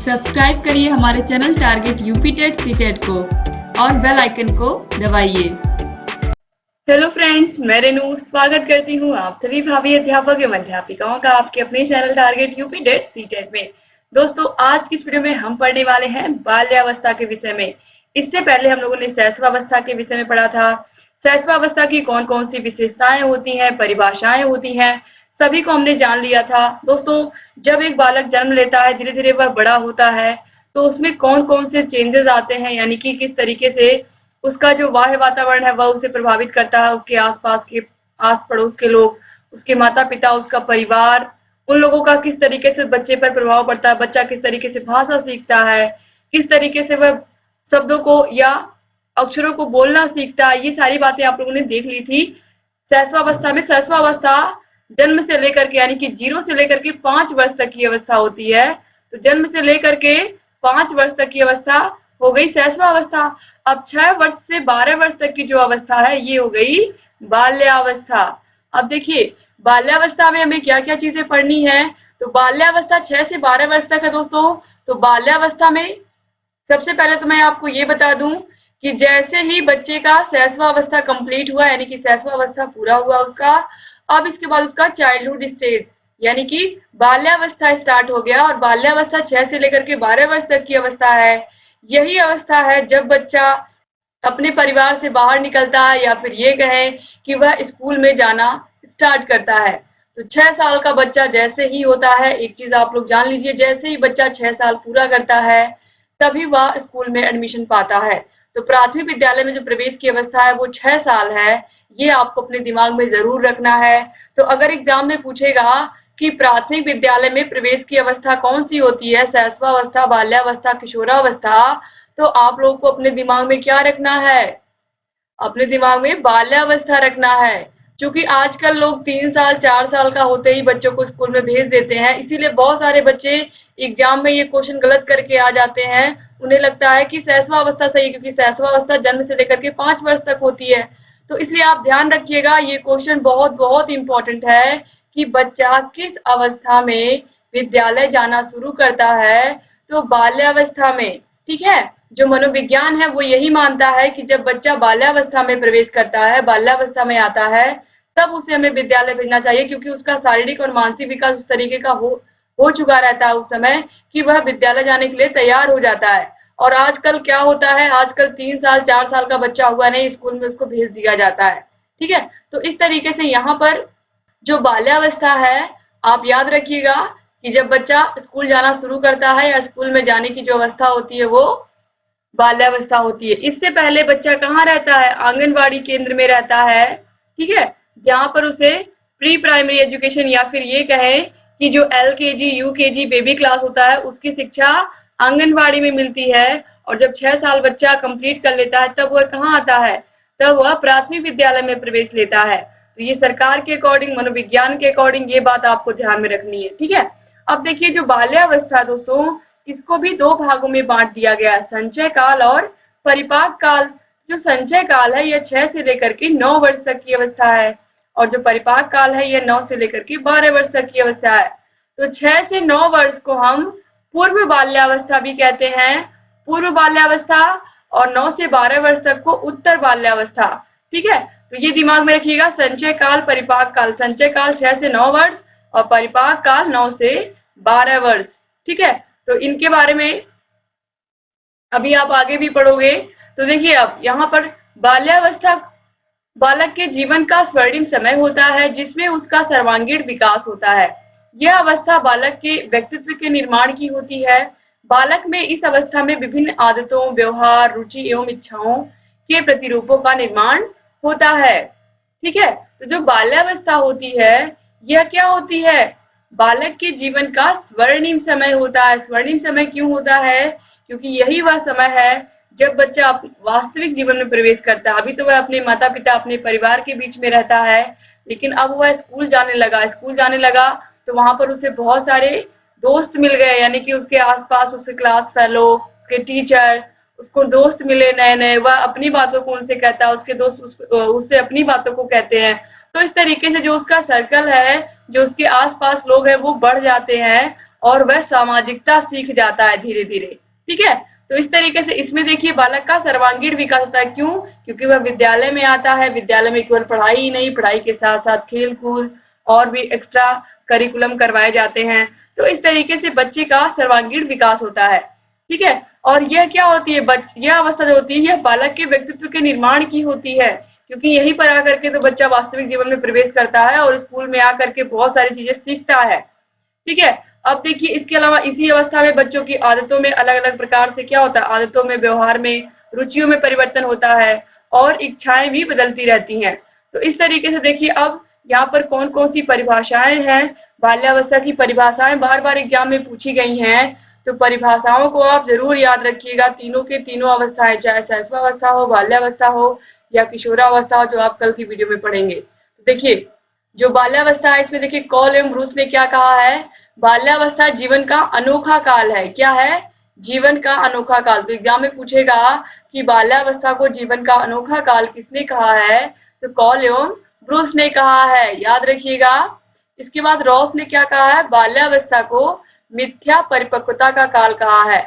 Subscribe करिए हमारे channel target UP TET CTET को और बेल आइकन को दबाइए। हेलो फ्रेंड्स, मैं रेनू स्वागत करती हूँ आप सभी भावी अध्यापक एवं अध्यापिकाओं का आपके अपने channel target UP TET CTET में। दोस्तों, आज की इस वीडियो में हम पढ़ने वाले हैं बाल्यावस्था के विषय में। इससे पहले हम लोगों ने शैशवावस्था के विषय में पढ़ा था। शैशवावस्था की कौन कौन सी विशेषताएं होती हैं, परिभाषाएं होती हैं, सभी को हमने जान लिया था। दोस्तों, जब एक बालक जन्म लेता है, धीरे धीरे वह बड़ा होता है, तो उसमें कौन कौन से चेंजेस आते हैं, यानी कि किस तरीके से उसका जो बाह्य वातावरण है वह उसे प्रभावित करता है, उसके आसपास के आस पड़ोस के लोग, उसके माता पिता, उसका परिवार, उन लोगों का किस तरीके से बच्चे पर प्रभाव पड़ता है, बच्चा किस तरीके से भाषा सीखता है, किस तरीके से वह शब्दों को या अक्षरों को बोलना सीखता है। ये सारी बातें आप लोगों ने देख ली थी शैशवावस्था में। शैशवावस्था जन्म से लेकर के यानी कि 0 से लेकर के 5 वर्ष तक की अवस्था होती है। तो जन्म से लेकर के 5 वर्ष तक की अवस्था हो गई शैशवावस्था। अब 6 वर्ष से 12 वर्ष तक की जो अवस्था है ये हो गई बाल्यावस्था। अब देखिए, बाल्यावस्था में हमें क्या क्या चीजें पढ़नी है। तो बाल्यावस्था 6 से 12 वर्ष तक है दोस्तों। तो बाल्यावस्था में सबसे पहले तो मैं आपको ये बता दूं कि जैसे ही बच्चे का शैशवावस्था कंप्लीट हुआ, यानी कि शैशवावस्था पूरा हुआ उसका, अब इसके बाद उसका चाइल्डहुड स्टेज यानी कि बाल्यावस्था स्टार्ट हो गया। और बाल्यावस्था 6 से लेकर के 12 वर्ष तक की अवस्था है। यही अवस्था है जब बच्चा अपने परिवार से बाहर निकलता है, या फिर ये कहें कि वह स्कूल में जाना स्टार्ट करता है। तो 6 साल का बच्चा जैसे ही होता है, एक चीज आप लोग जान लीजिए, जैसे ही बच्चा 6 साल पूरा करता है तभी वह स्कूल में एडमिशन पाता है। तो प्राथमिक विद्यालय में जो प्रवेश की अवस्था है वो 6 साल है। ये आपको अपने दिमाग में जरूर रखना है। तो अगर एग्जाम में पूछेगा कि प्राथमिक विद्यालय में प्रवेश की अवस्था कौन सी होती है, शैशवावस्था, बाल्यावस्था, किशोरावस्था, तो आप लोगों को अपने दिमाग में क्या रखना है? अपने दिमाग में बाल्यावस्था रखना है। क्योंकि आजकल लोग 3 साल 4 साल का होते ही बच्चों को स्कूल में भेज देते हैं, इसीलिए बहुत सारे बच्चे एग्जाम में ये क्वेश्चन गलत करके आ जाते हैं। उन्हें लगता है कि शैशवावस्था सही, क्योंकि शैशवावस्था जन्म से लेकर के 5 वर्ष तक होती है। तो इसलिए आप ध्यान रखिएगा, ये क्वेश्चन बहुत बहुत इंपॉर्टेंट है कि बच्चा किस अवस्था में विद्यालय जाना शुरू करता है। तो बाल्यावस्था में। ठीक है, जो मनोविज्ञान है वो यही मानता है कि जब बच्चा बाल्यावस्था में प्रवेश करता है, बाल्यावस्था में आता है, तब उसे हमें विद्यालय भेजना चाहिए, क्योंकि उसका शारीरिक और मानसिक विकास उस तरीके का हो चुका रहता है उस समय कि वह विद्यालय जाने के लिए तैयार हो जाता है। और आजकल क्या होता है, आजकल 3 साल 4 साल का बच्चा हुआ नहीं, स्कूल में उसको भेज दिया जाता है। ठीक है, तो इस तरीके से यहाँ पर जो बाल्यावस्था है, आप याद रखिएगा कि जब बच्चा स्कूल जाना शुरू करता है या स्कूल में जाने की जो अवस्था होती है वो बाल्यावस्था होती है। इससे पहले बच्चा कहाँ रहता है? आंगनवाड़ी केंद्र में रहता है। ठीक है, जहां पर उसे प्री प्राइमरी एजुकेशन या फिर ये कहें कि जो LKG UKG बेबी क्लास होता है उसकी शिक्षा आंगनवाड़ी में मिलती है। और जब 6 साल बच्चा कंप्लीट कर लेता है तब वह कहाँ आता है? तब वह प्राथमिक विद्यालय में प्रवेश लेता है। तो ये सरकार के अकॉर्डिंग, मनोविज्ञान के अकॉर्डिंग ये बात आपको ध्यान में रखनी है। ठीक है, अब देखिए जो बाल्यावस्था दोस्तों, इसको भी 2 भागों में बांट दिया गया है, संचय काल और परिपाक काल। जो संचय काल है यह 6 से लेकर के 9 वर्ष तक की अवस्था है, और जो परिपाक काल है यह 9 से लेकर के 12 वर्ष तक की अवस्था है। तो 6 से 9 वर्ष को हम पूर्व बाल्यावस्था भी कहते हैं, पूर्व बाल्यावस्था, और 9 से 12 वर्ष तक को उत्तर बाल्यावस्था। ठीक है, तो ये दिमाग में रखिएगा, संचय काल, परिपाक काल। संचय काल 6 से 9 वर्ष और परिपाक काल 9 से 12 वर्ष। ठीक है, तो इनके बारे में अभी आप आगे भी पढ़ोगे। तो देखिए, अब यहाँ पर बाल्यावस्था बालक के जीवन का स्वर्णिम समय होता है, जिसमें उसका सर्वांगीण विकास होता है। यह अवस्था बालक के व्यक्तित्व के निर्माण की होती है। बालक में इस अवस्था में विभिन्न आदतों, व्यवहार, रुचि एवं इच्छाओं के प्रतिरूपों का निर्माण होता है। ठीक है, तो जो बाल्यावस्था होती है यह क्या होती है? बालक के जीवन का स्वर्णिम समय होता है। स्वर्णिम समय क्यों होता है? क्योंकि यही वह समय है जब बच्चा वास्तविक जीवन में प्रवेश करता है। अभी तो वह अपने माता पिता, अपने परिवार के बीच में रहता है, लेकिन अब वह स्कूल जाने लगा तो वहां पर उसे बहुत सारे दोस्त मिल गए, यानी कि उसके आसपास उसके क्लास फेलो, उसके टीचर, उसको दोस्त मिले नए नए, वह अपनी बातों को उनसे कहता है, उसके दोस्त उससे अपनी बातों को कहते हैं। तो इस तरीके से जो उसका सर्कल है, जो उसके आसपास लोग हैं वो बढ़ जाते हैं और वह सामाजिकता सीख जाता है धीरे धीरे। ठीक है, तो इस तरीके से इसमें देखिए बालक का सर्वांगीण विकास होता है। क्यों? क्योंकि वह विद्यालय में आता है, विद्यालय में केवल पढ़ाई ही नहीं, पढ़ाई के साथ साथ खेल कूद और भी एक्स्ट्रा करिकुलम करवाए जाते हैं। तो इस तरीके से बच्चे का सर्वांगीण विकास होता है। ठीक है, और यह क्या होती है, यह अवस्था जो होती है यह बालक के व्यक्तित्व के निर्माण की होती है, क्योंकि यहीं पर आकर के तो बच्चा वास्तविक जीवन में प्रवेश करता है और स्कूल में आकर के बहुत सारी चीजें सीखता है। ठीक है, अब देखिए इसके अलावा इसी अवस्था में बच्चों की आदतों में अलग अलग प्रकार से क्या होता है, आदतों में, व्यवहार में, रुचियों में परिवर्तन होता है और इच्छाएं भी बदलती रहती हैं। तो इस तरीके से देखिए अब यहाँ पर कौन कौन सी परिभाषाएं हैं, बाल्यावस्था की परिभाषाएं बार बार एग्जाम में पूछी गई हैं, तो परिभाषाओं को आप जरूर याद रखिएगा। तीनों के तीनों अवस्थाएं, चाहे शैशवावस्था हो, बाल्यावस्था हो या किशोरावस्था हो, जो आप कल की वीडियो में पढ़ेंगे। तो देखिए जो बाल्यावस्था है इसमें देखिए कॉल एवं ब्रूस ने क्या कहा है, बाल्यावस्था जीवन का अनोखा काल है। क्या है? जीवन का अनोखा काल। तो एग्जाम में पूछेगा कि बाल्यावस्था को जीवन का अनोखा काल किसने कहा है, तो कॉल एवं ब्रूस ने कहा है, याद रखिएगा। इसके बाद रॉस ने क्या कहा है, बाल्यावस्था को मिथ्या परिपक्वता का काल कहा है।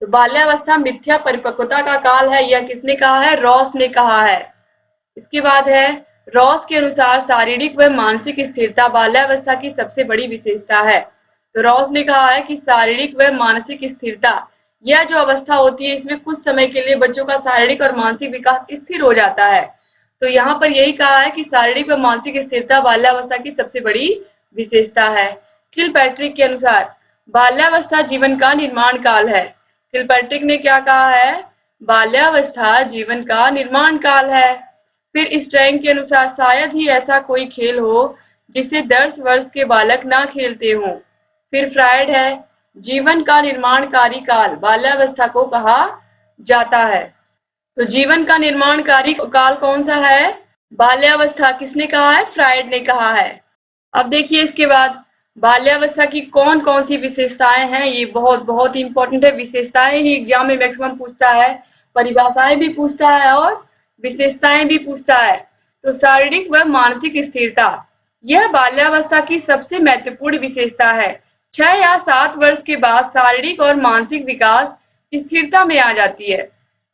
तो बाल्यावस्था मिथ्या परिपक्वता का काल है, यह किसने कहा है, रॉस ने कहा है। इसके बाद है रॉस के अनुसार शारीरिक व मानसिक स्थिरता बाल्यावस्था की सबसे बड़ी विशेषता है। तो रॉस ने कहा है कि शारीरिक व मानसिक स्थिरता, यह जो अवस्था होती है इसमें कुछ समय के लिए बच्चों का शारीरिक और मानसिक विकास स्थिर हो जाता है। तो यहाँ पर यही कहा है कि शारीरिक व मानसिक स्थिरता बाल्यावस्था की सबसे बड़ी विशेषता है। किलपैट्रिक के अनुसार बाल्यावस्था जीवन का निर्माण काल है। किलपैट्रिक ने क्या कहा है, बाल्यावस्था जीवन का निर्माण काल है। फिर स्ट्रैंग के अनुसार शायद ही ऐसा कोई खेल हो जिसे 10 वर्ष के बालक ना खेलते हों। फिर फ्रायड है, जीवन का निर्माणकारी काल बाल्यावस्था को कहा जाता है। तो जीवन का निर्माणकारी काल कौन सा है, बाल्यावस्था। किसने कहा है, फ्रायड ने कहा है। अब देखिए इसके बाद बाल्यावस्था की कौन कौन सी विशेषताएं हैं, ये बहुत बहुत इंपॉर्टेंट है। विशेषताएं ही एग्जाम में मैक्सिमम पूछता है, परिभाषाएं भी पूछता है और विशेषताएं भी पूछता है। तो शारीरिक व मानसिक स्थिरता, यह बाल्यावस्था की सबसे महत्वपूर्ण विशेषता है। 6 या 7 वर्ष के बाद शारीरिक और मानसिक विकास स्थिरता में आ जाती है।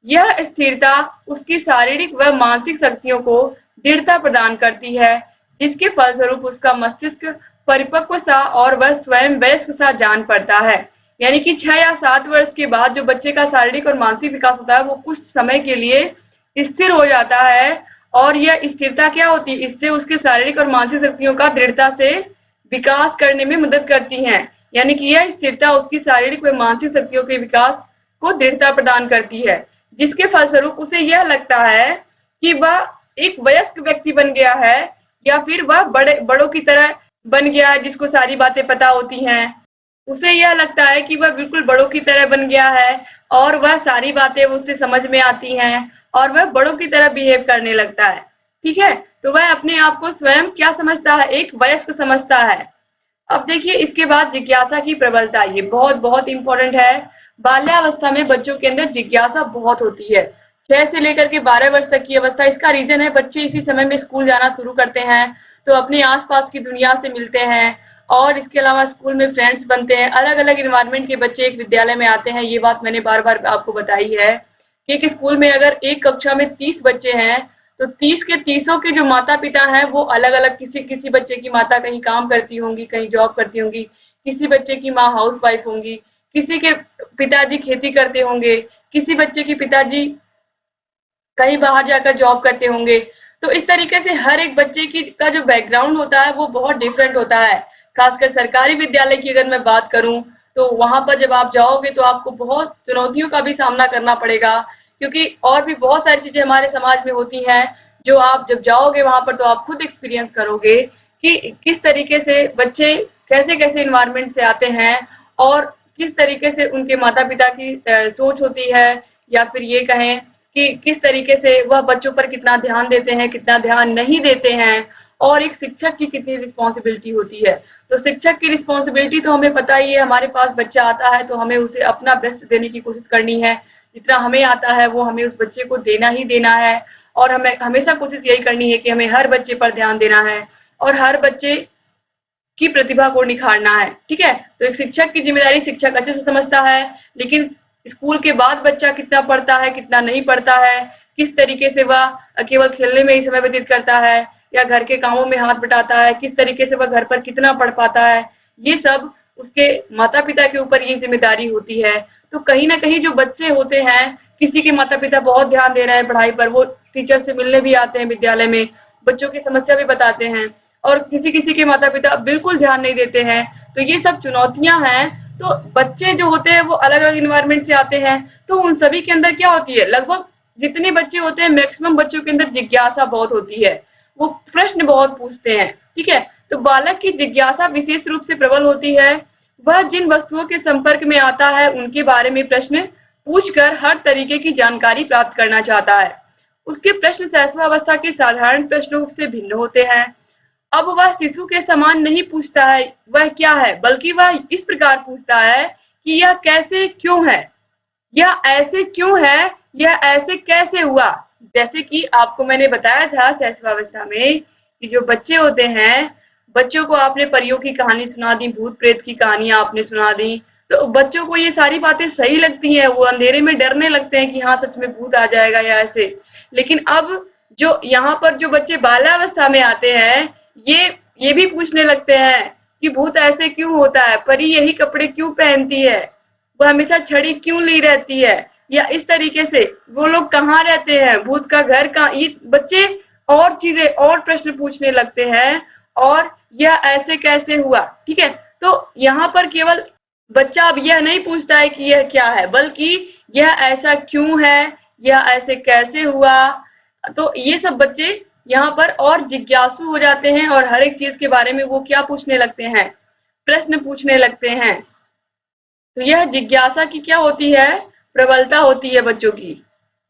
यह स्थिरता उसकी शारीरिक व मानसिक शक्तियों को दृढ़ता प्रदान करती है, जिसके फलस्वरूप उसका मस्तिष्क परिपक्व सा और वह स्वयं वयस्क सा जान पड़ता है। यानी कि 6 या 7 वर्ष के बाद जो बच्चे का शारीरिक और मानसिक विकास होता है वो कुछ समय के लिए स्थिर हो जाता है, और यह स्थिरता क्या होती है, इससे उसके शारीरिक और मानसिक शक्तियों का दृढ़ता से विकास करने में मदद करती है। यानी कि यह स्थिरता उसकी शारीरिक व मानसिक शक्तियों के विकास को दृढ़ता प्रदान करती है, जिसके फलस्वरूप उसे यह लगता है कि वह एक वयस्क व्यक्ति बन गया है, या फिर वह बड़ों की तरह बन गया है जिसको सारी बातें पता होती हैं। उसे यह लगता है कि वह बिल्कुल बड़ों की तरह बन गया है और वह सारी बातें उससे समझ में आती हैं और वह बड़ों की तरह बिहेव करने लगता है। ठीक है, तो वह अपने आप को स्वयं क्या समझता है, एक वयस्क समझता है। अब देखिए इसके बाद जिज्ञासा की प्रबलता, ये बहुत बहुत इंपॉर्टेंट है। बाल्यावस्था में बच्चों के अंदर जिज्ञासा बहुत होती है। 6 से लेकर के 12 वर्ष तक की अवस्था, इसका रीजन है बच्चे इसी समय में स्कूल जाना शुरू करते हैं, तो अपने आसपास की दुनिया से मिलते हैं और इसके अलावा स्कूल में फ्रेंड्स बनते हैं। अलग अलग इन्वायरमेंट के बच्चे एक विद्यालय में आते हैं। ये बात मैंने बार बार आपको बताई है कि एक स्कूल में अगर एक कक्षा में 30 बच्चे हैं तो 30 के 30 के जो माता पिता हैं वो अलग अलग, किसी बच्चे की माता कहीं काम करती होंगी, कहीं जॉब करती होंगी, किसी बच्चे की माँ हाउस वाइफ होंगी, किसी के पिताजी खेती करते होंगे, किसी बच्चे के पिताजी कहीं बाहर जाकर जॉब करते होंगे। तो इस तरीके से हर एक बच्चे की का जो बैकग्राउंड होता है वो बहुत डिफरेंट होता है। खासकर सरकारी विद्यालय की अगर मैं बात करूं तो वहां पर जब आप जाओगे तो आपको बहुत चुनौतियों का भी सामना करना पड़ेगा, क्योंकि और भी बहुत सारी चीजें हमारे समाज में होती हैं जो आप जब जाओगे वहां पर तो आप खुद एक्सपीरियंस करोगे कि किस तरीके से बच्चे कैसे कैसे इन्वायरमेंट से आते हैं और किस तरीके से उनके माता पिता की सोच होती है, या फिर ये कहें कि किस तरीके से वह बच्चों पर कितना ध्यान देते हैं, कितना ध्यान नहीं देते हैं, और एक शिक्षक की कितनी रिस्पॉन्सिबिलिटी होती है। तो शिक्षक की रिस्पॉन्सिबिलिटी तो हमें पता ही है, हमारे पास बच्चा आता है तो हमें उसे अपना बेस्ट देने की कोशिश करनी है। जितना हमें आता है वो हमें उस बच्चे को देना ही देना है, और हमें हमेशा कोशिश यही करनी है कि हमें हर बच्चे पर ध्यान देना है और हर बच्चे की प्रतिभा को निखारना है। ठीक है, तो एक शिक्षक की जिम्मेदारी शिक्षक अच्छे से समझता है, लेकिन स्कूल के बाद बच्चा कितना पढ़ता है, कितना नहीं पढ़ता है, किस तरीके से वह केवल खेलने में ही समय व्यतीत करता है या घर के कामों में हाथ बटाता है, किस तरीके से वह घर पर कितना पढ़ पाता है, ये सब उसके माता पिता के ऊपर ये जिम्मेदारी होती है। तो कहीं ना कहीं जो बच्चे होते हैं, किसी के माता पिता बहुत ध्यान दे रहे हैं पढ़ाई पर, वो टीचर से मिलने भी आते हैं विद्यालय में, बच्चों की समस्या भी बताते हैं, और किसी किसी के माता पिता बिल्कुल ध्यान नहीं देते हैं। तो ये सब चुनौतियां हैं। तो बच्चे जो होते हैं वो अलग अलग इन्वायरमेंट से आते हैं, तो उन सभी के अंदर क्या होती है, लगभग जितने बच्चे होते हैं मैक्सिमम बच्चों के अंदर जिज्ञासा बहुत होती है, वो प्रश्न बहुत पूछते हैं। ठीक है, तो बालक की जिज्ञासा विशेष रूप से प्रबल होती है। वह जिन वस्तुओं के संपर्क में आता है उनके बारे में प्रश्न पूछकर हर तरीके की जानकारी प्राप्त करना चाहता है। उसके प्रश्न शैशवावस्था के साधारण प्रश्नों से भिन्न होते हैं। अब वह शिशु के समान नहीं पूछता है वह क्या है, बल्कि वह इस प्रकार पूछता है कि यह कैसे क्यों है, यह ऐसे क्यों है, यह ऐसे कैसे हुआ। जैसे कि आपको मैंने बताया था शैशवावस्था में कि जो बच्चे होते हैं, बच्चों को आपने परियों की कहानी सुना दी, भूत प्रेत की कहानियां आपने सुना दी, तो बच्चों को ये सारी बातें सही लगती हैं, वो अंधेरे में डरने लगते हैं कि हाँ सच में भूत आ जाएगा या ऐसे। लेकिन अब जो यहाँ पर जो बच्चे बाल्यावस्था में आते हैं, ये भी पूछने लगते हैं कि भूत ऐसे क्यों होता है, परी यही कपड़े क्यों पहनती है, वो हमेशा छड़ी क्यों ली रहती है, या इस तरीके से वो लोग कहाँ रहते हैं, भूत का घर कहाँ, ये बच्चे और चीजें और प्रश्न पूछने लगते हैं, और यह ऐसे कैसे हुआ। ठीक है, तो यहाँ पर केवल बच्चा अब यह नहीं पूछता है कि यह क्या है, बल्कि यह ऐसा क्यों है, यह ऐसे कैसे हुआ। तो ये सब बच्चे यहाँ पर और जिज्ञासु हो जाते हैं, और हर एक चीज के बारे में वो क्या पूछने लगते हैं, प्रश्न पूछने लगते हैं। तो यह जिज्ञासा की क्या होती है, प्रबलता होती है बच्चों की।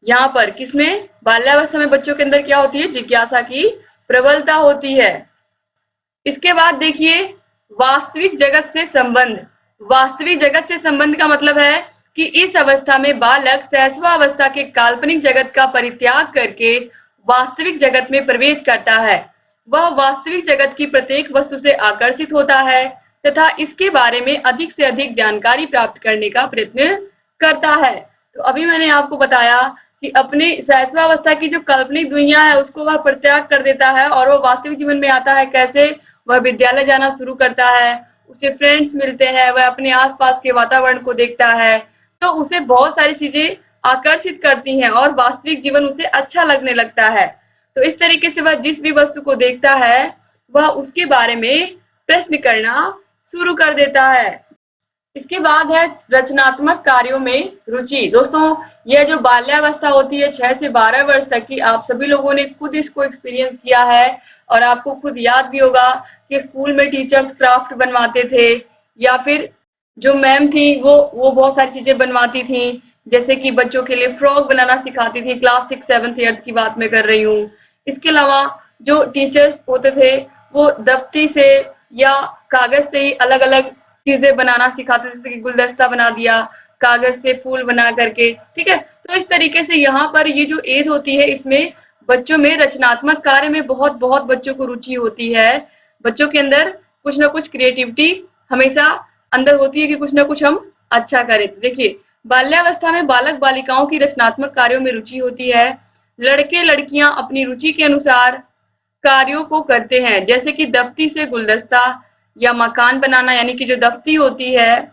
यहाँ पर किसमें, बाल्यावस्था में बच्चों के अंदर क्या होती है, जिज्ञासा की प्रबलता होती है। इसके बाद देखिए वास्तविक जगत से संबंध। वास्तविक जगत से संबंध का मतलब है कि इस अवस्था में बालक शैशवावस्था के काल्पनिक जगत का परित्याग करके वास्तविक जगत में प्रवेश करता है। वह वास्तविक जगत की प्रत्येक वस्तु से आकर्षित होता है तथा इसके बारे में अधिक से अधिक जानकारी प्राप्त करने का प्रयत्न करता है। तो अभी मैंने आपको बताया कि अपने शैशवावस्था की जो काल्पनिक दुनिया है उसको वह परित्याग कर देता है, और वो वास्तविक जीवन में आता है। कैसे, वह विद्यालय जाना शुरू करता है, उसे फ्रेंड्स मिलते हैं, वह अपने आसपास के वातावरण को देखता है, तो उसे बहुत सारी चीजें आकर्षित करती हैं और वास्तविक जीवन उसे अच्छा लगने लगता है। तो इस तरीके से वह जिस भी वस्तु को देखता है वह उसके बारे में प्रश्न करना शुरू कर देता है। इसके बाद है रचनात्मक कार्यों में रुचि। दोस्तों, यह जो बाल्यावस्था होती है 6 से 12 वर्ष तक की, आप सभी लोगों ने खुद इसको एक्सपीरियंस किया है, और आपको खुद याद भी होगा कि स्कूल में टीचर्स क्राफ्ट बनवाते थे, या फिर जो मैम थी वो बहुत सारी चीजें बनवाती थी, जैसे कि बच्चों के लिए फ्रॉक बनाना सिखाती थी। क्लास 6, 7, 8 की बात मैं कर रही हूँ। इसके अलावा जो टीचर्स होते थे वो दफ्ती से या कागज से ही अलग अलग चीजें बनाना सिखाते थे, जैसे कि गुलदस्ता बना दिया कागज से फूल बना करके। ठीक है, तो इस तरीके से यहाँ पर ये जो एज होती है इसमें बच्चों में रचनात्मक कार्य में बहुत बहुत बच्चों को रुचि होती है। बच्चों के अंदर कुछ ना कुछ क्रिएटिविटी हमेशा अंदर होती है कि कुछ ना कुछ हम अच्छा करें। तो देखिए बाल्यावस्था में बालक बालिकाओं की रचनात्मक कार्यों में रुचि होती है। लड़के लड़कियां अपनी रुचि के अनुसार कार्यों को करते हैं, जैसे कि दफ्ती से गुलदस्ता या मकान बनाना, यानी कि जो दफ्ती होती है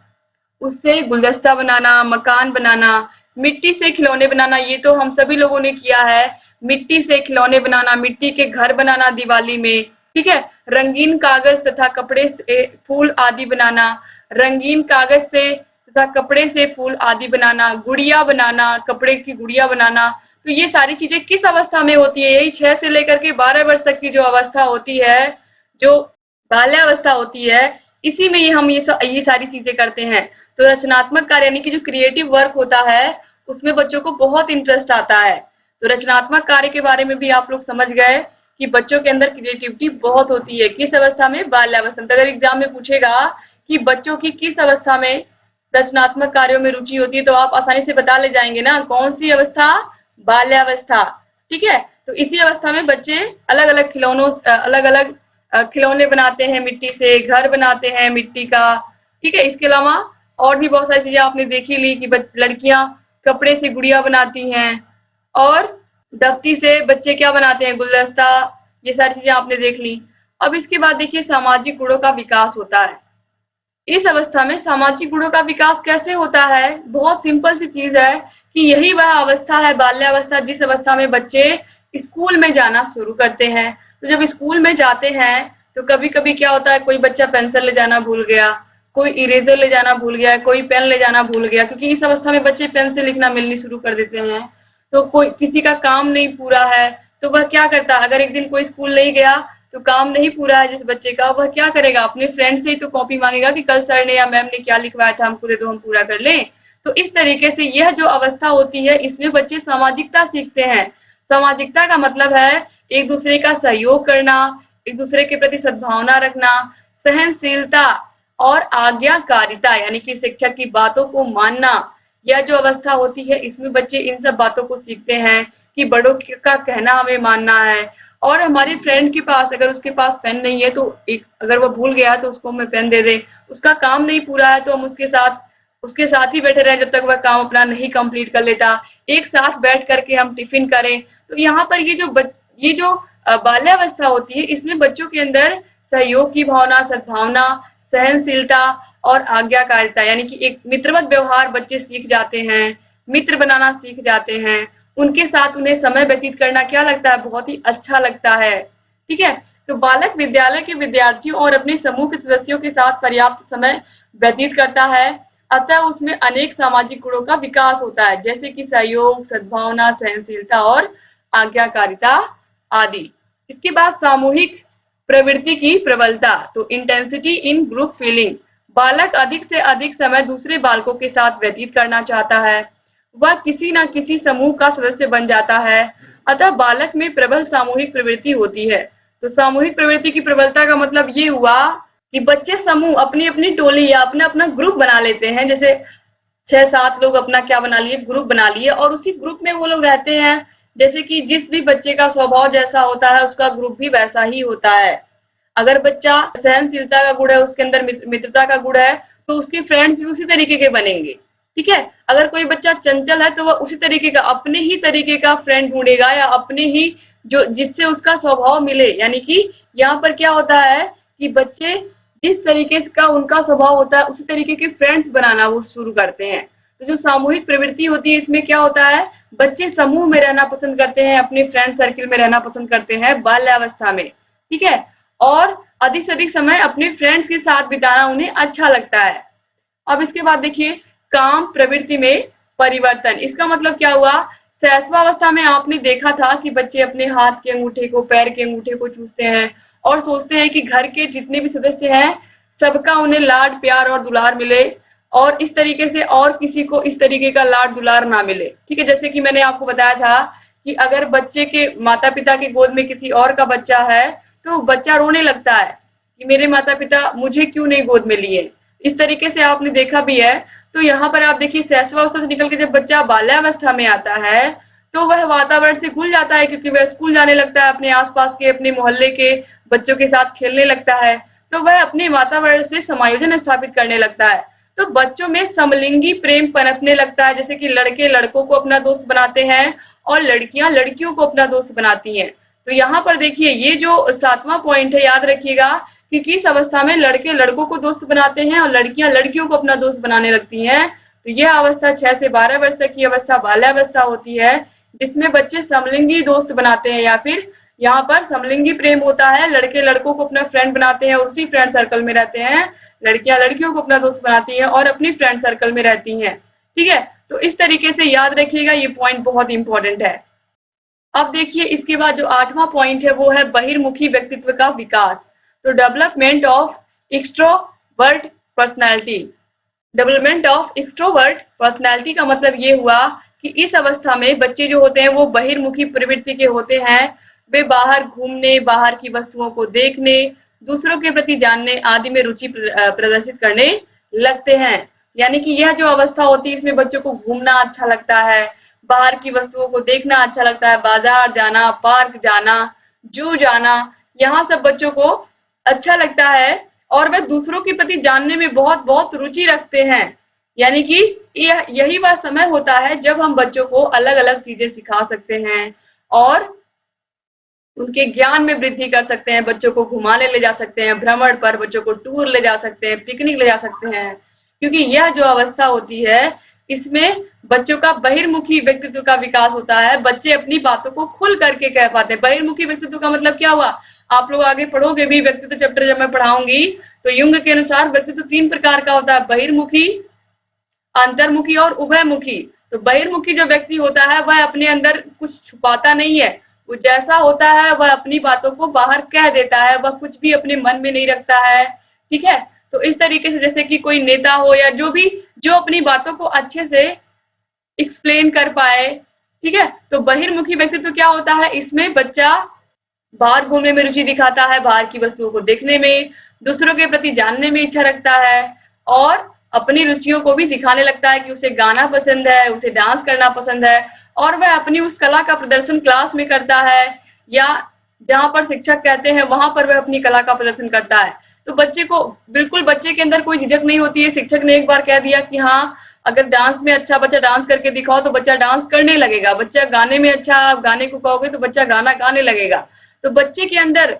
उससे गुलदस्ता बनाना, मकान बनाना, मिट्टी से खिलौने बनाना, ये तो हम सभी लोगों ने किया है। मिट्टी से खिलौने बनाना, मिट्टी के घर बनाना दिवाली में। ठीक है, रंगीन कागज तथा कपड़े से फूल आदि बनाना, रंगीन कागज से तथा कपड़े से फूल आदि बनाना, गुड़िया बनाना, कपड़े की गुड़िया बनाना। तो ये सारी चीजें किस अवस्था में होती है, यही 6 से लेकर के 12 वर्ष तक की जो अवस्था होती है, जो बाल्यावस्था होती है, इसी में ही हम ये सारी चीजें करते हैं। तो रचनात्मक कार्य यानी कि जो क्रिएटिव वर्क होता है उसमें बच्चों को बहुत इंटरेस्ट आता है। तो रचनात्मक कार्य के बारे में भी आप लोग समझ गए कि बच्चों के अंदर क्रिएटिविटी बहुत होती है। किस अवस्था में, बाल्यावस्था में। तो अगर एग्जाम में पूछेगा कि बच्चों की किस अवस्था में रचनात्मक कार्यों में रुचि होती है, तो आप आसानी से बता ले जाएंगे ना, कौन सी अवस्था, बाल्यावस्था। ठीक है, तो इसी अवस्था में बच्चे अलग अलग खिलौनों, अलग अलग खिलौने बनाते हैं मिट्टी से, घर बनाते हैं मिट्टी का। ठीक है, इसके अलावा और भी बहुत सारी चीजें आपने देखी ली कि लड़कियां कपड़े से गुड़िया बनाती हैं, और दफ्ती से बच्चे क्या बनाते हैं, गुलदस्ता। ये सारी चीजें आपने देख ली। अब इसके बाद देखिए सामाजिक गुणों का विकास होता है। इस अवस्था में सामाजिक गुणों का विकास कैसे होता है? बहुत सिंपल सी चीज है कि यही वह अवस्था है, बाल्यावस्था, जिस अवस्था में बच्चे स्कूल में जाना शुरू करते हैं। तो जब स्कूल में जाते हैं तो कभी-कभी क्या होता है, कोई बच्चा पेंसिल ले जाना भूल गया, कोई इरेजर ले जाना भूल गया, कोई पेन ले जाना भूल गया, क्योंकि इस अवस्था में बच्चे पेन से लिखना मिलनी शुरू कर देते हैं। तो कोई किसी का काम नहीं पूरा है, तो वह क्या करता है, अगर एक दिन कोई स्कूल नहीं गया तो काम नहीं पूरा है जिस बच्चे का, वह क्या करेगा, अपने फ्रेंड से ही तो कॉपी मांगेगा कि कल सर ने या मैम ने क्या लिखवाया था, हमको दे दो, हम पूरा कर लें। तो इस तरीके से यह जो अवस्था होती है, इसमें बच्चे सामाजिकता सीखते हैं। सामाजिकता का मतलब है एक दूसरे का सहयोग करना, एक दूसरे के प्रति सद्भावना रखना, सहनशीलता और आज्ञाकारिता, यानी कि शिक्षक की बातों को मानना। यह जो अवस्था होती है, इसमें बच्चे इन सब बातों को सीखते हैं कि बड़ों का कहना हमें मानना है। और हमारी फ्रेंड के पास, अगर उसके पास पेन नहीं है तो एक, अगर वो भूल गया तो उसको हमें पेन दे दे, उसका काम नहीं पूरा है तो हम उसके साथ ही बैठे रहें जब तक वह काम अपना नहीं कंप्लीट कर लेता। एक साथ बैठ करके हम टिफिन करें। तो यहाँ पर ये जो बाल्यावस्था होती है, इसमें बच्चों के अंदर सहयोग की भावना, सद्भावना, सहनशीलता और आज्ञाकारिता, यानी कि एक मित्रवत व्यवहार बच्चे सीख जाते हैं, मित्र बनाना सीख जाते हैं। उनके साथ उन्हें समय व्यतीत करना क्या लगता है, बहुत ही अच्छा लगता है। ठीक है, तो बालक विद्यालय के विद्यार्थियों और अपने समूह के सदस्यों के साथ पर्याप्त समय व्यतीत करता है, अतः उसमें अनेक सामाजिक गुणों का विकास होता है, जैसे कि सहयोग, सद्भावना, सहनशीलता और आज्ञाकारिता आदि। इसके बाद सामूहिक प्रवृत्ति की प्रबलता, तो इंटेंसिटी इन ग्रुप फीलिंग। बालक अधिक से अधिक समय दूसरे बालकों के साथ व्यतीत करना चाहता है, वह किसी न किसी समूह का सदस्य बन जाता है, अतः बालक में प्रबल सामूहिक प्रवृत्ति होती है। तो सामूहिक प्रवृत्ति की प्रबलता का मतलब ये हुआ कि बच्चे समूह, अपनी अपनी टोली या अपना अपना ग्रुप बना लेते हैं। जैसे 6-7 लोग अपना क्या बना लिए, ग्रुप बना लिए, और उसी ग्रुप में वो लोग रहते हैं। जैसे कि जिस भी बच्चे का स्वभाव जैसा होता है, उसका ग्रुप भी वैसा ही होता है। अगर बच्चा सहनशीलता का गुण है, उसके अंदर मित्रता का गुण है, तो उसके फ्रेंड्स भी उसी तरीके के बनेंगे। ठीक है, अगर कोई बच्चा चंचल है तो वह उसी तरीके का, अपने ही तरीके का फ्रेंड ढूंढेगा, या अपने ही जो जिससे उसका स्वभाव मिले। यानी कि यहाँ पर क्या होता है कि बच्चे जिस तरीके का उनका स्वभाव होता है, उसी तरीके के फ्रेंड्स बनाना वो शुरू करते हैं। तो जो सामूहिक प्रवृत्ति होती है, इसमें क्या होता है, बच्चे समूह में रहना पसंद करते हैं, अपने फ्रेंड सर्किल में रहना पसंद करते हैं बाल्यावस्था में। ठीक है, और अधिक से अधिक समय अपने फ्रेंड्स के साथ बिताना उन्हें अच्छा लगता है। अब इसके बाद देखिए काम प्रवृत्ति में परिवर्तन। इसका मतलब क्या हुआ, शैशवावस्था में आपने देखा था कि बच्चे अपने हाथ के अंगूठे को, पैर के अंगूठे को चूसते हैं और सोचते हैं कि घर के जितने भी सदस्य हैं, सबका उन्हें लाड प्यार और दुलार मिले, और इस तरीके से और किसी को इस तरीके का लाड दुलार ना मिले। ठीक है, जैसे कि मैंने आपको बताया था कि अगर बच्चे के माता पिता की गोद में किसी और का बच्चा है, तो बच्चा रोने लगता है कि मेरे माता पिता मुझे क्यों नहीं गोद में लिए। इस तरीके से आपने देखा भी है। तो यहाँ पर आप देखिए शैशवावस्था से निकल के जब बच्चा बाल्यावस्था में आता है, तो वह वातावरण से घुल जाता है, क्योंकि वह स्कूल जाने लगता है, अपने आसपास के, अपने मोहल्ले के बच्चों के साथ खेलने लगता है, तो वह अपने वातावरण से समायोजन स्थापित करने लगता है। तो बच्चों में समलिंगी प्रेम पनपने लगता है, जैसे कि लड़के लड़कों को अपना दोस्त बनाते हैं और लड़कियां लड़कियों को अपना दोस्त बनाती हैं। तो यहाँ पर देखिए ये जो 7वां पॉइंट है, याद रखिएगा कि किस अवस्था में लड़के लड़कों को दोस्त बनाते हैं और लड़कियां लड़कियों को अपना दोस्त बनाने लगती हैं। तो यह अवस्था 6 से 12 वर्ष तक की अवस्था बाल्यावस्था होती है, जिसमें बच्चे समलिंगी दोस्त बनाते हैं, या फिर यहाँ पर समलिंगी प्रेम होता है, लड़के लड़कों को अपना फ्रेंड बनाते हैं और उसी फ्रेंड सर्कल में रहते हैं, लड़कियां लड़कियों को अपना दोस्त बनाती हैं और अपनी फ्रेंड सर्कल में रहती हैं। ठीक है, तो इस तरीके से याद रखिएगा, ये पॉइंट बहुत इंपॉर्टेंट है। अब देखिए इसके बाद जो 8वां पॉइंट है वो है बहिर्मुखी व्यक्तित्व का विकास। तो development of extrovert personality. Development of extrovert personality का मतलब ये हुआ कि इस अवस्था में बच्चे जो होते हैं वो बहिर्मुखी प्रवृत्ति के होते हैं। वे बाहर घूमने, बाहर की वस्तुओं को देखने, दूसरों के प्रति जानने आदि में रुचि प्रदर्शित करने लगते हैं। यानी कि यह जो अवस्था होती है, इसमें बच्चों को घूमना अच्छा लगता है, बाहर की वस्तुओं को देखना अच्छा लगता है, बाजार जाना, पार्क जाना, जू जाना, यहाँ सब बच्चों को अच्छा लगता है और वह दूसरों के प्रति जानने में बहुत बहुत रुचि रखते हैं। यानी कि यही वह समय होता है जब हम बच्चों को अलग अलग चीजें सिखा सकते हैं और उनके ज्ञान में वृद्धि कर सकते हैं। बच्चों को घुमाने ले जा सकते हैं, भ्रमण पर बच्चों को टूर ले जा सकते हैं, पिकनिक ले जा सकते हैं। क्योंकि यह जो अवस्था होती है, इसमें बच्चों का बहिर्मुखी व्यक्तित्व का विकास होता है। बच्चे अपनी बातों को खुल करके कह पाते हैं। बहिर्मुखी व्यक्तित्व का मतलब क्या हुआ? आप लोग आगे पढ़ोगे भी, व्यक्तित्व चैप्टर जब मैं पढ़ाऊंगी तो युंग के अनुसार व्यक्तित्व 3 प्रकार का होता है: बहिर्मुखी, अंतर्मुखी और उभयमुखी। तो बहिर्मुखी जो व्यक्ति होता है वह अपने अंदर कुछ छुपाता नहीं है। वो जैसा होता है वह अपनी बातों को बाहर कह देता है, वह कुछ भी अपने मन में नहीं रखता है। ठीक है? तो इस तरीके से जैसे कि कोई नेता हो या जो भी, जो अपनी बातों को अच्छे से एक्सप्लेन कर पाए। ठीक है? तो बहिर्मुखी व्यक्तित्व क्या होता है? इसमें बच्चा बाहर घूमने में रुचि दिखाता है, बाहर की वस्तुओं को देखने में, दूसरों के प्रति जानने में इच्छा रखता है और अपनी रुचियों को भी दिखाने लगता है कि उसे गाना पसंद है, उसे डांस करना पसंद है और वह अपनी उस कला का प्रदर्शन क्लास में करता है या जहाँ पर शिक्षक कहते हैं वहां पर वह अपनी कला का प्रदर्शन करता है। तो बच्चे को बिल्कुल, बच्चे के अंदर कोई झिझक नहीं होती है। शिक्षक ने एक बार कह दिया कि हाँ, अगर डांस में अच्छा बच्चा डांस करके दिखाओ तो बच्चा डांस करने लगेगा। बच्चा गाने में अच्छा, आप गाने को कहोगे तो बच्चा गाना गाने लगेगा। तो बच्चे के अंदर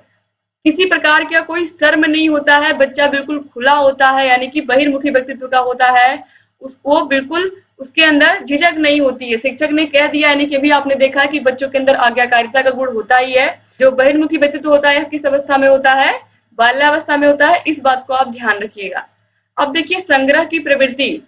किसी प्रकार का कोई शर्म नहीं होता है, बच्चा बिल्कुल खुला होता है, यानी कि बहिर्मुखी व्यक्तित्व का होता है। उसको बिल्कुल, उसके अंदर झिझक नहीं होती है। शिक्षक ने कह दिया, यानी कि अभी आपने देखा है कि बच्चों के अंदर आज्ञाकारिता का गुण होता ही है। जो बहिर्मुखी व्यक्तित्व होता है किस अवस्था में होता है? बाल्यावस्था में होता है। इस बात को आप ध्यान रखिएगा। अब देखिए संग्रह की प्रवृत्ति,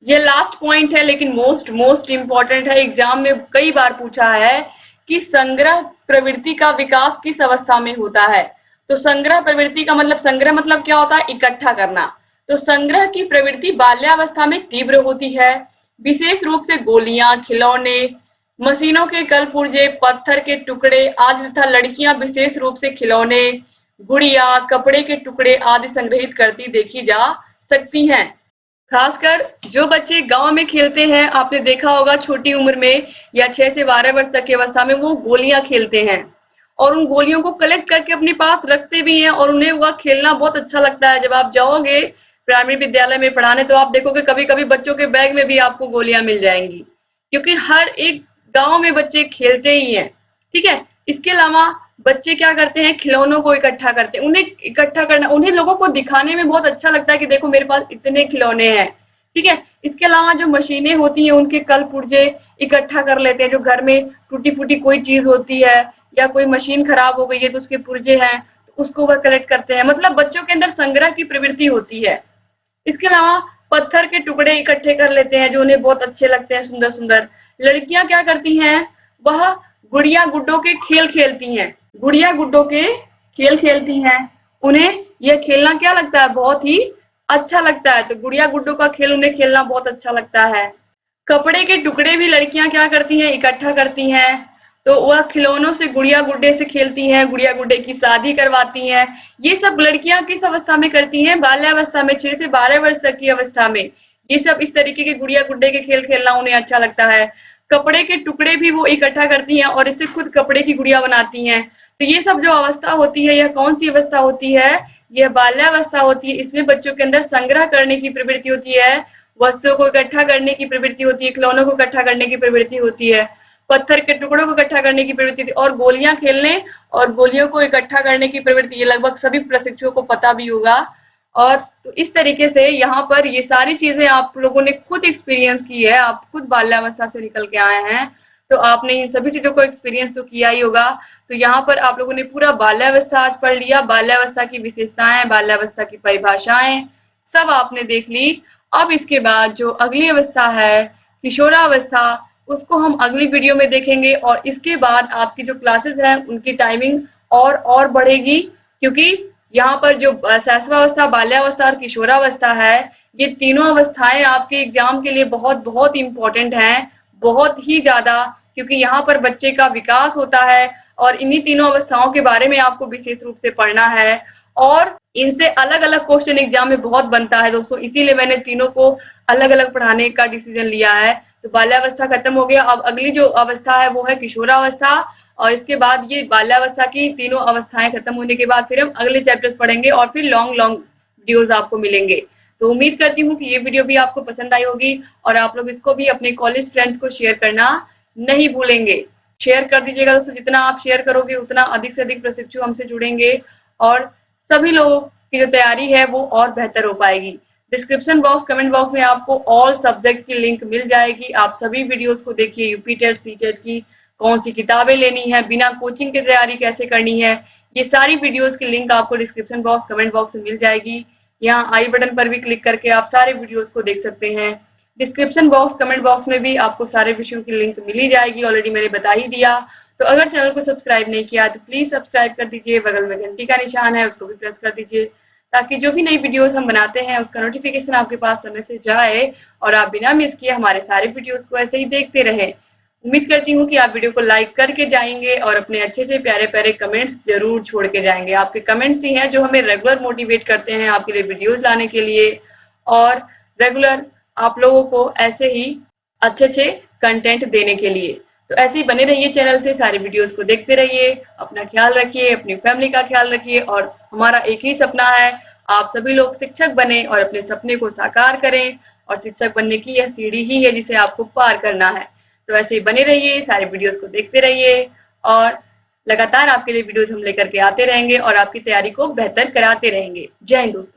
ये लास्ट पॉइंट है लेकिन मोस्ट मोस्ट इंपॉर्टेंट है। एग्जाम में कई बार पूछा है कि संग्रह प्रवृत्ति का विकास किस अवस्था में होता है। तो संग्रह प्रवृत्ति का मतलब, संग्रह मतलब क्या होता है? इकट्ठा करना। तो संग्रह की प्रवृत्ति बाल्यावस्था में तीव्र होती है। विशेष रूप से गोलियां, खिलौने, मशीनों के कल पुर्जे, पत्थर के टुकड़े आदि तथा लड़कियां विशेष रूप से खिलौने, गुड़िया, कपड़े के टुकड़े आदि संग्रहित करती देखी जा सकती हैं। खासकर जो बच्चे गांव में खेलते हैं, आपने देखा होगा छोटी उम्र में या 6 से 12 वर्ष तक की अवस्था में वो गोलियां खेलते हैं और उन गोलियों को कलेक्ट करके अपने पास रखते भी हैं और उन्हें वह खेलना बहुत अच्छा लगता है। जब आप जाओगे प्राइमरी विद्यालय में पढ़ाने तो आप देखोगे कभी कभी बच्चों के बैग में भी आपको गोलियां मिल जाएंगी, क्योंकि हर एक गांव में बच्चे खेलते ही हैं। ठीक है? इसके अलावा बच्चे क्या करते हैं? खिलौनों को इकट्ठा करते हैं। उन्हें इकट्ठा करना, उन्हें लोगों को दिखाने में बहुत अच्छा लगता है कि देखो मेरे पास इतने खिलौने हैं। ठीक है? इसके अलावा जो मशीनें होती हैं उनके कल पुर्जे इकट्ठा कर लेते हैं। जो घर में टूटी फूटी कोई चीज होती है या कोई मशीन खराब हो गई है तो उसके पुर्जे हैं, तो उसको वह कलेक्ट करते हैं। मतलब बच्चों के अंदर संग्रह की प्रवृत्ति होती है। इसके अलावा पत्थर के टुकड़े इकट्ठे कर लेते हैं जो उन्हें बहुत अच्छे लगते हैं, सुंदर सुंदर। लड़कियां क्या करती हैं? वह गुड़िया गुड्डों के खेल खेलती हैं। गुड़िया गुड्डों के खेल खेलती हैं। उन्हें यह खेलना क्या लगता है? बहुत ही अच्छा लगता है। तो गुड़िया गुड्डों का खेल उन्हें खेलना बहुत अच्छा लगता है। कपड़े के टुकड़े भी लड़कियां क्या करती हैं? इकट्ठा करती हैं। तो वह खिलौनों से गुड़िया गुड्डे से खेलती हैं, गुड़िया गुड्डे की शादी करवाती हैं। ये सब लड़कियां किस अवस्था में करती हैं? बाल्यावस्था में, 6 से 12 वर्ष तक की अवस्था में। ये सब इस तरीके के गुड़िया गुड्डे के खेल खेलना उन्हें अच्छा लगता है। कपड़े के टुकड़े भी वो इकट्ठा करती हैं और इससे खुद कपड़े की गुड़िया बनाती हैं। तो ये सब जो अवस्था होती है, यह कौन सी अवस्था होती है? यह बाल्यावस्था होती है। इसमें बच्चों के अंदर संग्रह करने की प्रवृत्ति होती है, वस्तुओं को इकट्ठा करने की प्रवृत्ति होती है, खिलौनों को इकट्ठा करने की प्रवृत्ति होती है, पत्थर के टुकड़ों को इकट्ठा करने की प्रवृत्ति होती है और गोलियां खेलने और गोलियों को इकट्ठा करने की प्रवृत्ति। ये लगभग सभी प्रशिक्षुओं को पता भी होगा। और तो इस तरीके से यहाँ पर ये सारी चीजें आप लोगों ने खुद एक्सपीरियंस की है, आप खुद बाल्यावस्था से निकल के आए हैं, तो आपने इन सभी चीजों को एक्सपीरियंस तो किया ही होगा। तो यहाँ पर आप लोगों ने पूरा बाल्यावस्था आज पढ़ लिया, बाल्यावस्था की विशेषताएं, बाल्यावस्था की परिभाषाएं सब आपने देख ली। अब इसके बाद जो अगली अवस्था है, किशोरावस्था, उसको हम अगली वीडियो में देखेंगे और इसके बाद आपकी जो क्लासेस हैं उनकी टाइमिंग और बढ़ेगी, क्योंकि यहाँ पर जो शैशवावस्था, बाल्यावस्था और किशोरावस्था है, ये तीनों अवस्थाएं आपके एग्जाम के लिए बहुत बहुत इंपॉर्टेंट हैं, बहुत ही ज्यादा, क्योंकि यहाँ पर बच्चे का विकास होता है और इन्हीं तीनों अवस्थाओं के बारे में आपको विशेष रूप से पढ़ना है और इनसे अलग अलग क्वेश्चन एग्जाम में बहुत बनता है दोस्तों, इसीलिए मैंने तीनों को अलग अलग पढ़ाने का डिसीजन लिया है। तो बाल्यावस्था खत्म हो गया। अब अगली जो अवस्था है वो है किशोरावस्था, और इसके बाद ये बाल्यावस्था की तीनों अवस्थाएं खत्म होने के बाद फिर हम अगले चैप्टर्स पढ़ेंगे और फिर लॉन्ग लॉन्ग वीडियोस आपको मिलेंगे। तो उम्मीद करती हूँ कि ये वीडियो भी आपको पसंद आई होगी और आप लोग इसको भी अपने कॉलेज फ्रेंड्स को शेयर करना नहीं भूलेंगे। शेयर कर दीजिएगा दोस्तों, जितना आप शेयर करोगे उतना अधिक से अधिक प्रशिक्षु हमसे जुड़ेंगे और सभी लोगों की जो तैयारी है वो और बेहतर हो पाएगी। डिस्क्रिप्शन बॉक्स, कमेंट बॉक्स में आपको ऑल सब्जेक्ट की लिंक मिल जाएगी। आप सभी वीडियोस को देखिए, यूपी टेट, सी टेट की कौन सी किताबें लेनी है, बिना कोचिंग के तैयारी कैसे करनी है, ये सारी वीडियोस की लिंक आपको डिस्क्रिप्शन बॉक्स, कमेंट बॉक्स में मिल जाएगी। यहाँ आई बटन पर भी क्लिक करके आप सारे वीडियोस को देख सकते हैं। डिस्क्रिप्शन बॉक्स, कमेंट बॉक्स में भी आपको सारे विषयों की लिंक मिली जाएगी, ऑलरेडी मैंने बता ही दिया। तो अगर चैनल को सब्सक्राइब नहीं किया तो प्लीज सब्सक्राइब कर दीजिए, बगल में घंटी का निशान है उसको भी प्रेस कर दीजिए, ताकि जो भी नई वीडियोस हम बनाते हैं उसका नोटिफिकेशन आपके पास समय से जाए और आप बिना मिस किए हमारे सारे वीडियोस को ऐसे ही देखते रहें। उम्मीद करती हूँ कि आप वीडियो को लाइक करके जाएंगे और अपने अच्छे से प्यारे प्यारे कमेंट्स जरूर छोड़ के जाएंगे। आपके कमेंट्स ही हैं जो हमें रेगुलर मोटिवेट करते हैं आपके लिए वीडियोस लाने के लिए और रेगुलर आप लोगों को ऐसे ही अच्छे अच्छे कंटेंट देने के लिए। तो ऐसे ही बने रहिए चैनल से, सारे वीडियोस को देखते रहिए, अपना ख्याल रखिए, अपनी फैमिली का ख्याल रखिए और हमारा एक ही सपना है, आप सभी लोग शिक्षक बने और अपने सपने को साकार करें और शिक्षक बनने की यह सीढ़ी ही है जिसे आपको पार करना है। तो ऐसे ही बने रहिए, सारे वीडियोस को देखते रहिए और लगातार आपके लिए वीडियोस हम लेकर के आते रहेंगे और आपकी तैयारी को बेहतर कराते रहेंगे। जय हिंद दोस्तों।